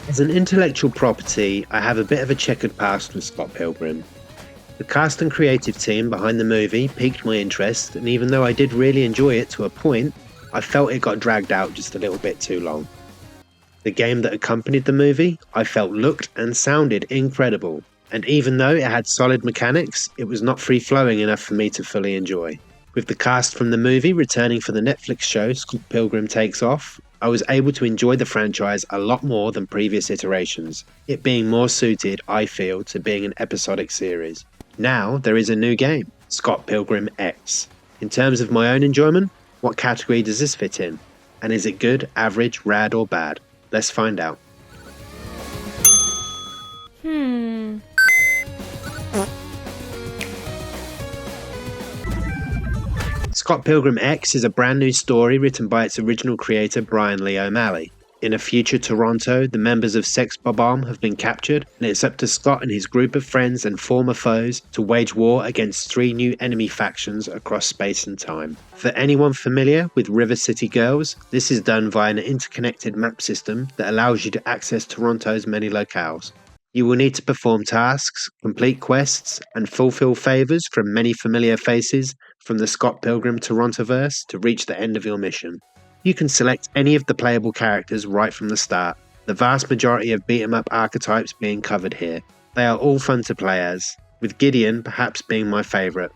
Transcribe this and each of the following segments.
As an intellectual property, I have a bit of a checkered past with Scott Pilgrim. The cast and creative team behind the movie piqued my interest, and even though I did really enjoy it to a point, I felt it got dragged out just a little bit too long. The game that accompanied the movie, I felt looked and sounded incredible, and even though it had solid mechanics, it was not free-flowing enough for me to fully enjoy. With the cast from the movie returning for the Netflix show Scott Pilgrim Takes Off, I was able to enjoy the franchise a lot more than previous iterations, it being more suited, I feel, to being an episodic series. Now there is a new game, Scott Pilgrim EX. In terms of my own enjoyment, what category does this fit in? And is it good, average, rad or bad? Let's find out. Scott Pilgrim EX is a brand new story written by its original creator Brian Lee O'Malley. In a future Toronto, the members of Sex Bob-omb have been captured, and it's up to Scott and his group of friends and former foes to wage war against 3 new enemy factions across space and time. For anyone familiar with River City Girls, this is done via an interconnected map system that allows you to access Toronto's many locales. You will need to perform tasks, complete quests, and fulfill favours from many familiar faces from the Scott Pilgrim Torontoverse to reach the end of your mission. You can select any of the playable characters right from the start, the vast majority of beat-em-up archetypes being covered here. They are all fun to play as, with Gideon perhaps being my favourite,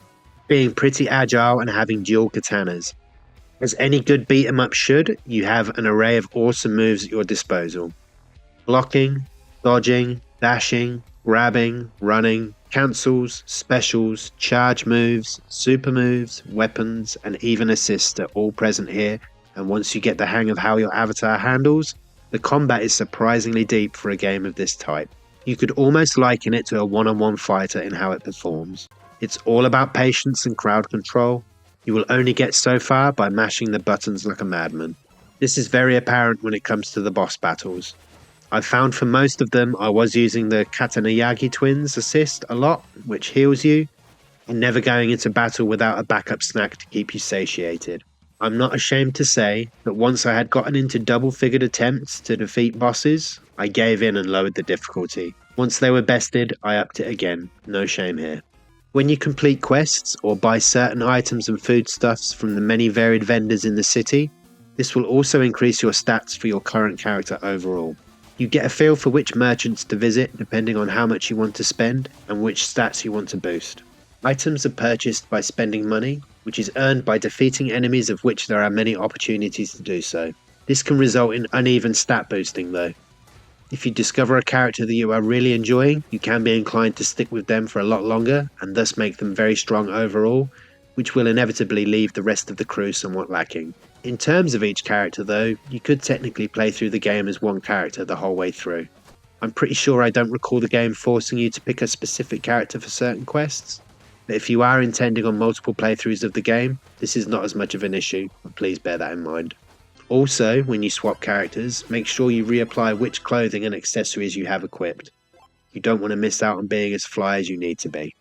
being pretty agile and having dual katanas. As any good beat-em-up should, you have an array of awesome moves at your disposal. Blocking, dodging, dashing, grabbing, running, cancels, specials, charge moves, super moves, weapons, and even assists are all present here, and once you get the hang of how your avatar handles, the combat is surprisingly deep for a game of this type. You could almost liken it to a one-on-one fighter in how it performs. It's all about patience and crowd control. You will only get so far by mashing the buttons like a madman. This is very apparent when it comes to the boss battles. I found for most of them I was using the Katanayagi twins assist a lot, which heals you, and never going into battle without a backup snack to keep you satiated. I'm not ashamed to say that once I had gotten into double-figured attempts to defeat bosses, I gave in and lowered the difficulty. Once they were bested, I upped it again, no shame here. When you complete quests or buy certain items and foodstuffs from the many varied vendors in the city, this will also increase your stats for your current character overall. You get a feel for which merchants to visit depending on how much you want to spend and which stats you want to boost. Items are purchased by spending money, which is earned by defeating enemies of which there are many opportunities to do so. This can result in uneven stat boosting though. If you discover a character that you are really enjoying, you can be inclined to stick with them for a lot longer and thus make them very strong overall, which will inevitably leave the rest of the crew somewhat lacking. In terms of each character though, you could technically play through the game as one character the whole way through. I'm pretty sure I don't recall the game forcing you to pick a specific character for certain quests, but if you are intending on multiple playthroughs of the game, this is not as much of an issue, but please bear that in mind. Also, when you swap characters, make sure you reapply which clothing and accessories you have equipped. You don't want to miss out on being as fly as you need to be.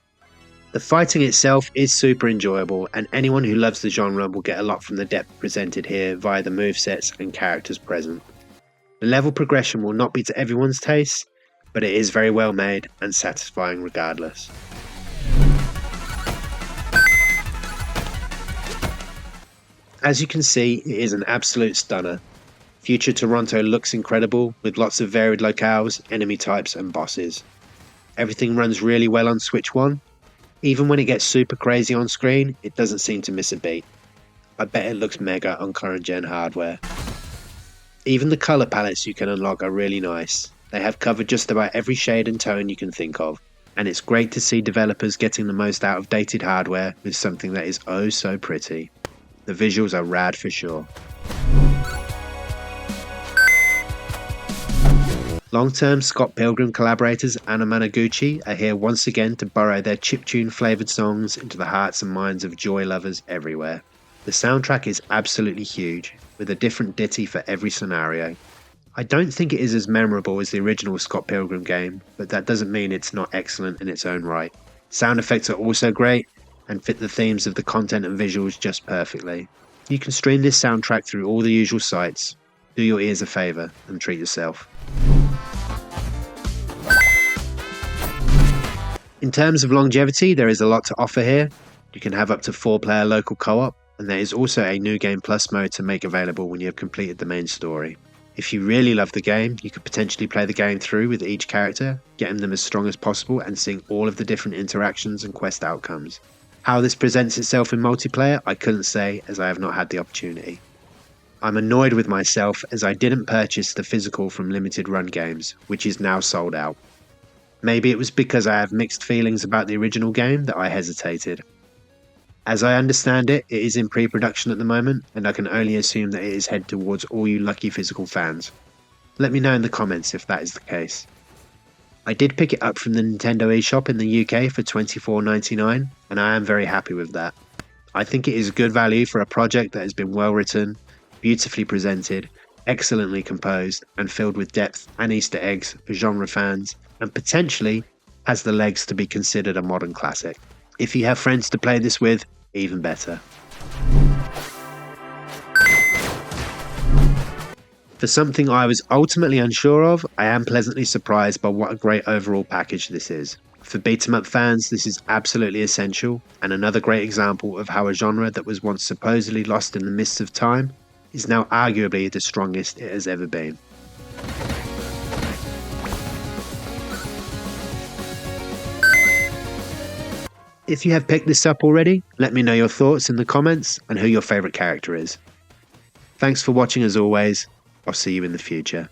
The fighting itself is super enjoyable, and anyone who loves the genre will get a lot from the depth presented here via the movesets and characters present. The level progression will not be to everyone's taste, but it is very well made and satisfying regardless. As you can see, it is an absolute stunner. Future Toronto looks incredible, with lots of varied locales, enemy types and bosses. Everything runs really well on Switch 1. Even when it gets super crazy on screen, it doesn't seem to miss a beat. I bet it looks mega on current gen hardware. Even the colour palettes you can unlock are really nice. They have covered just about every shade and tone you can think of, and it's great to see developers getting the most out of dated hardware with something that is oh so pretty. The visuals are rad for sure. Long-term Scott Pilgrim collaborators Anna Managuchi are here once again to burrow their chiptune flavoured songs into the hearts and minds of joy lovers everywhere. The soundtrack is absolutely huge, with a different ditty for every scenario. I don't think it is as memorable as the original Scott Pilgrim game, but that doesn't mean it's not excellent in its own right. Sound effects are also great, and fit the themes of the content and visuals just perfectly. You can stream this soundtrack through all the usual sites. Do your ears a favour and treat yourself. In terms of longevity, there is a lot to offer here. You can have up to 4-player local co-op, and there is also a New Game Plus mode to make available when you have completed the main story. If you really love the game, you could potentially play the game through with each character, getting them as strong as possible and seeing all of the different interactions and quest outcomes. How this presents itself in multiplayer, I couldn't say, as I have not had the opportunity. I'm annoyed with myself as I didn't purchase the physical from Limited Run Games, which is now sold out. Maybe it was because I have mixed feelings about the original game that I hesitated. As I understand it, it is in pre-production at the moment, and I can only assume that it is headed towards all you lucky physical fans. Let me know in the comments if that is the case. I did pick it up from the Nintendo eShop in the UK for $24.99, and I am very happy with that. I think it is good value for a project that has been well written, beautifully presented, excellently composed, and filled with depth and Easter eggs for genre fans, and potentially has the legs to be considered a modern classic. If you have friends to play this with, even better. For something I was ultimately unsure of, I am pleasantly surprised by what a great overall package this is. For beat-em-up fans, this is absolutely essential, and another great example of how a genre that was once supposedly lost in the mists of time is now arguably the strongest it has ever been. If you have picked this up already, let me know your thoughts in the comments and who your favourite character is. Thanks for watching as always. I'll see you in the future.